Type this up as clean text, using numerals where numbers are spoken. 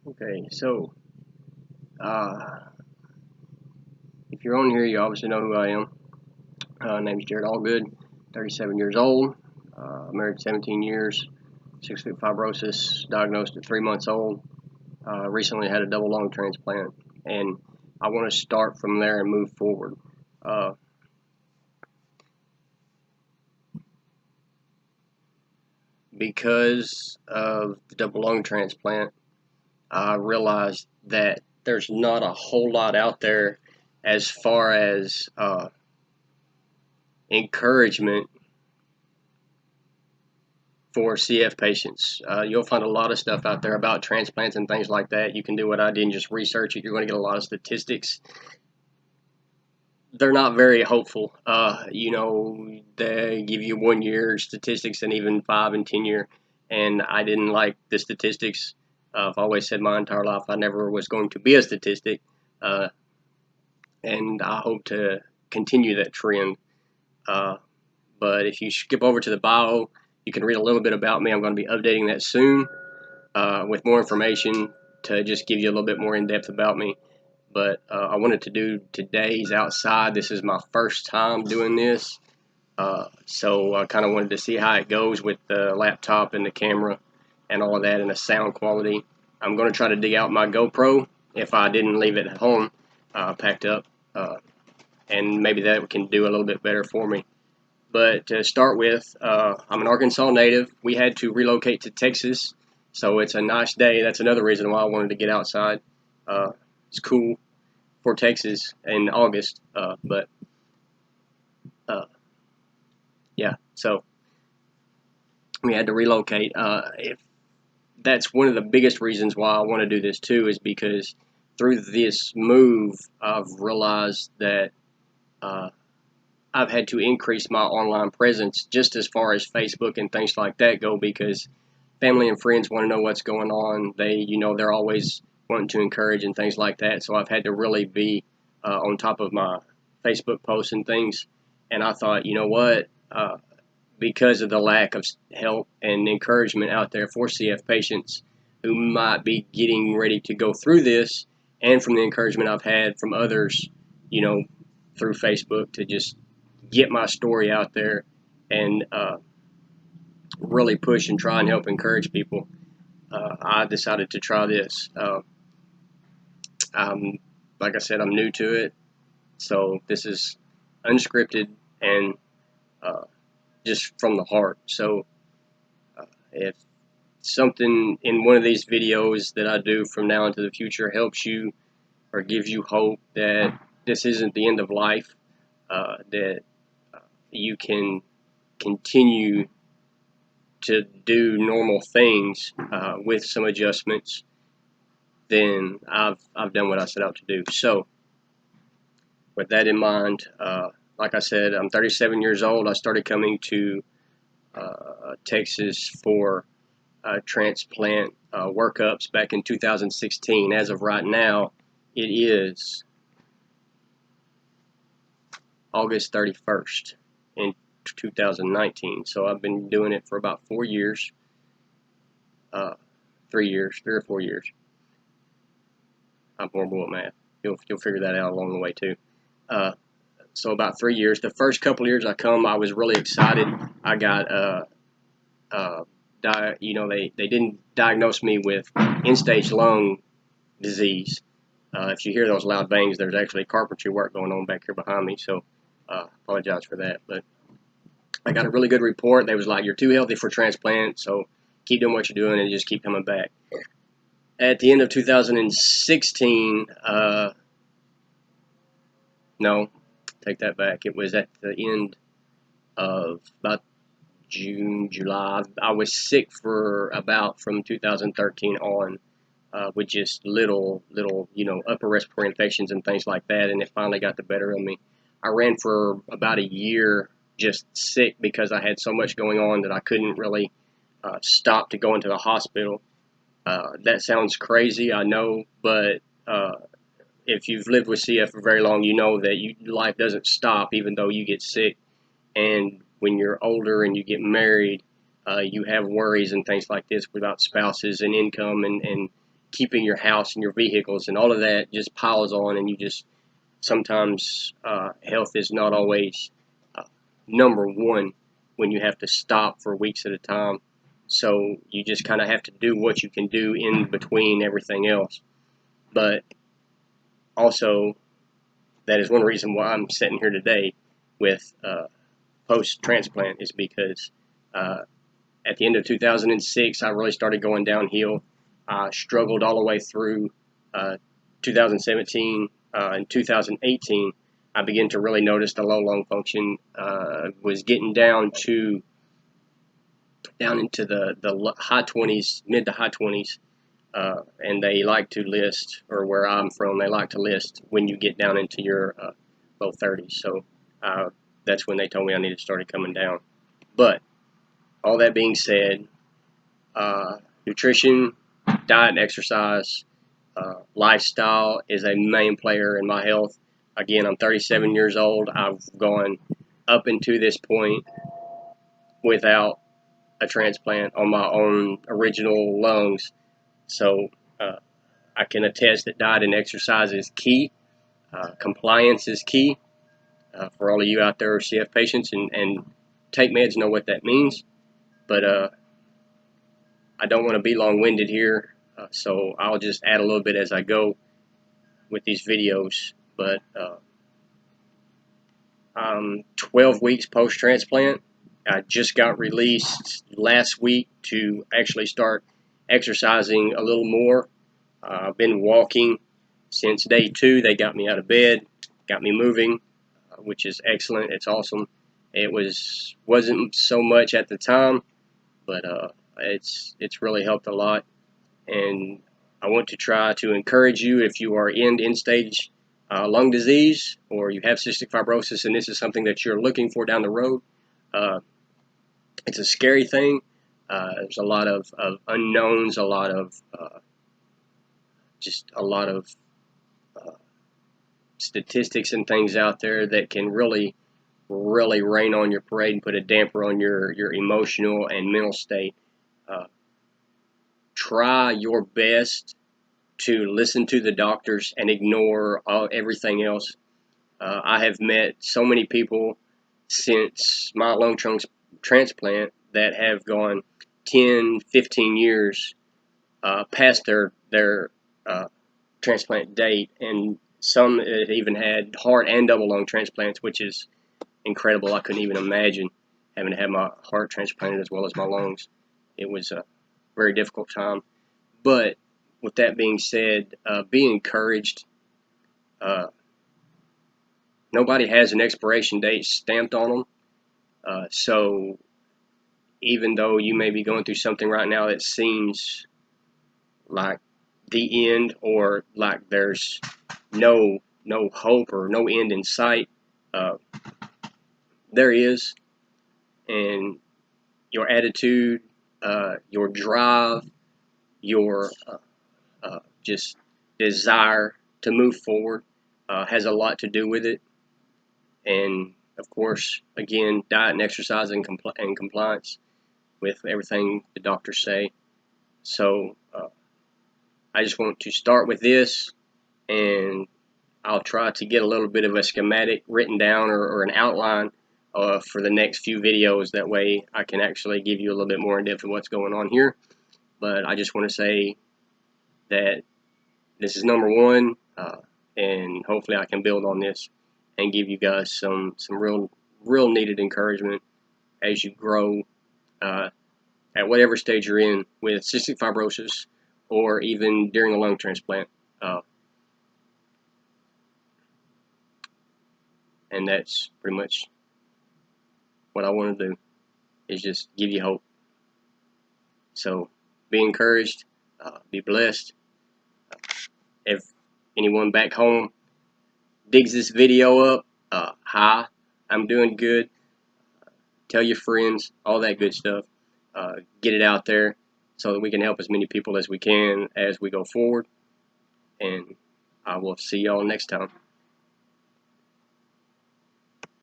Okay, so uh, if you're on here, you obviously know who I am. Name's Jared Allgood, 37 years old, married 17 years, 6-foot fibrosis, diagnosed at 3 months old. Recently had a double lung transplant, and I want to start from there and move forward. Uh, because of the double lung transplant, I realized that there's not a whole lot out there as far as encouragement for CF patients. You'll find a lot of stuff out there about transplants and things like that. You can do what I did and just research it. You're going to get a lot of statistics. They're not very hopeful. They give you 1 year statistics and even 5 and 10 year. And I didn't like the statistics. I've always said my entire life I never was going to be a statistic. Uh, and I hope to continue that trend. Uh, but if you skip over to the bio, you can read a little bit about me. I'm going to be updating that soon with more information to just give you a little bit more in depth about me. But I wanted to do today's outside. This is my first time doing this. So I kind of wanted to see how it goes with the laptop and the camera and all of that and the sound quality. I'm going to try to dig out my GoPro if I didn't leave it at home packed up. And maybe that can do a little bit better for me. But to start with, I'm an Arkansas native. We had to relocate to Texas, so it's a nice day. That's another reason why I wanted to get outside. It's cool for Texas in August, but uh, yeah, so we had to relocate. If that's one of the biggest reasons why I want to do this too, is because through this move, I've realized that uh, I've had to increase my online presence just as far as Facebook and things like that go, because family and friends want to know what's going on. They're always wanting to encourage and things like that. So I've had to really be on top of my Facebook posts and things. And I thought, you know what? Because of the lack of help and encouragement out there for CF patients who might be getting ready to go through this, and from the encouragement I've had from others, you know, through Facebook to just get my story out there and really push and try and help encourage people, I decided to try this. I'm, like I said, I'm new to it, so this is unscripted and uh, just from the heart. So if something in one of these videos that I do from now into the future helps you or gives you hope that this isn't the end of life, that you can continue to do normal things with some adjustments, then I've done what I set out to do. So with that in mind, like I said, I'm 37 years old. I started coming to Texas for transplant workups back in 2016. As of right now, it is August 31st in 2019. So I've been doing it for about 4 years, 3 years, 3 or 4 years. I'm horrible at math. You'll figure that out along the way too. Uh, so about 3 years. The first couple of years I was really excited. I got they didn't diagnose me with end-stage lung disease. If you hear those loud bangs, there's actually carpentry work going on back here behind me, so apologize for that. But I got a really good report. They was like, "You're too healthy for transplant, so keep doing what you're doing and just keep coming back." At the end of 2016, no, take that back. It was at the end of about June, July. I was sick for about from 2013 on, with just little, upper respiratory infections and things like that, and it finally got the better of me. I ran for about a year just sick because I had so much going on that I couldn't really stop to go into the hospital. That sounds crazy, I know, but if you've lived with CF for very long, you know that life doesn't stop even though you get sick. And when you're older and you get married, you have worries and things like this about spouses and income and keeping your house and your vehicles and all of that just piles on, and you just sometimes health is not always number one when you have to stop for weeks at a time. So you just kind of have to do what you can do in between everything else. But also, that is one reason why I'm sitting here today with post-transplant, is because at the end of 2006, I really started going downhill. I struggled all the way through 2017 and 2018. I began to really notice the low lung function was getting down into the high 20s, mid to high 20s, and they like to list, or where I'm from, they like to list when you get down into your low 30s. So that's when they told me I needed to start coming down. But all that being said, nutrition, diet, and exercise, lifestyle is a main player in my health. Again, I'm 37 years old. I've gone up into this point without a transplant on my own original lungs. So I can attest that diet and exercise is key. Compliance is key for all of you out there who are CF patients and take meds, know what that means. But I don't want to be long-winded here, so I'll just add a little bit as I go with these videos. But I'm 12 weeks post-transplant. I just got released last week to actually start exercising a little more. I've been walking since day 2. They got me out of bed, got me moving, which is excellent. It's awesome. It wasn't so much at the time, but it's really helped a lot. And I want to try to encourage you, if you are in end-stage lung disease, or you have cystic fibrosis and this is something that you're looking for down the road. It's a scary thing. There's a lot of unknowns, a lot of statistics and things out there that can really rain on your parade and put a damper on your emotional and mental state. Try your best to listen to the doctors and ignore everything else. I have met so many people since my lung transplant that have gone 10, 15 years past their transplant date, and some have even had heart and double lung transplants, which is incredible. I couldn't even imagine having to have my heart transplanted as well as my lungs. It was a very difficult time. But with that being said, be encouraged. Nobody has an expiration date stamped on them. So even though you may be going through something right now that seems like the end, or like there's no hope or no end in sight, there is. And your attitude, your drive, your just desire to move forward has a lot to do with it. And of course, again, diet and exercise and compliance with everything the doctors say. So I just want to start with this, and I'll try to get a little bit of a schematic written down, or an outline for the next few videos. That way I can actually give you a little bit more in depth of what's going on here. But I just want to say that this is number one, and hopefully I can build on this and give you guys some real needed encouragement as you grow at whatever stage you're in with cystic fibrosis, or even during a lung transplant. And that's pretty much what I want to do, is just give you hope. So be encouraged, be blessed. If anyone back home digs this video up, hi, I'm doing good. Tell your friends, all that good stuff. Get it out there so that we can help as many people as we can as we go forward. And I will see y'all next time.